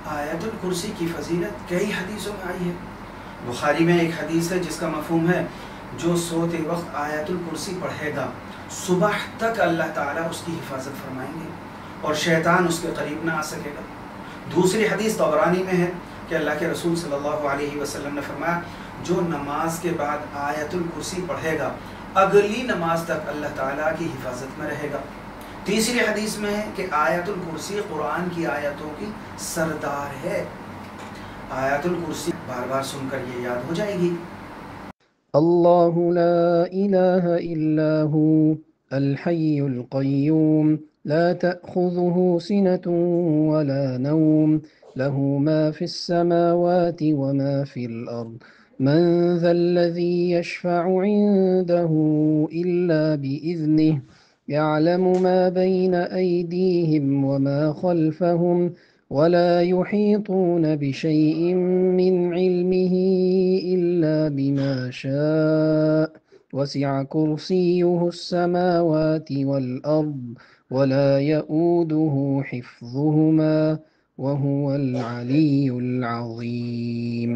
आयतुल कुर्सी की फजीलत कई हदीसों में आई है। बुखारी में एक हदीस है जिसका मफहूम है, जो सोते वक्त आयतुल कुर्सी पढ़ेगा सुबह तक अल्लाह ताला उसकी हिफाजत फरमाएंगे और शैतान उसके करीब ना आ सकेगा। दूसरी हदीस तबरानी में है कि अल्लाह के रसूल सल्लल्लाहु अलैहि वसल्लम ने फरमाया, जो नमाज के बाद आयतुल कुर्सी पढ़ेगा अगली नमाज तक अल्लाह ताला की हिफाजत में रहेगा। तीसरी हदीस में है कि आयतुल कुर्सी कुरान की आयतों की सरदार है। आयतुल कुर्सी बार बार सुनकर ये याद हो जाएगी। अल्लाहु ला इलाहा इल्ला हु अल हय्युल क़य्यूम ला तअख़ुज़ुहु सिनतुन वला नौम लहु मा फ़िस समावाति व मा फ़िल अर्द मन ज़ल्लज़ी यशफ़अु इन्दहु इल्ला बिइज़निहि यअलमु मा बैन अयदीहिम व मा ख़ल्फ़हुम वला युहीतून बिशैइन मिन इल्मिह इल्ला बिमा शाअ वसिअ कुर्सियुहु अस्समावाति वल अर्द वला यऊदुहु हिफ्ज़ुहुमा वहुवल अलियुल अज़ीम।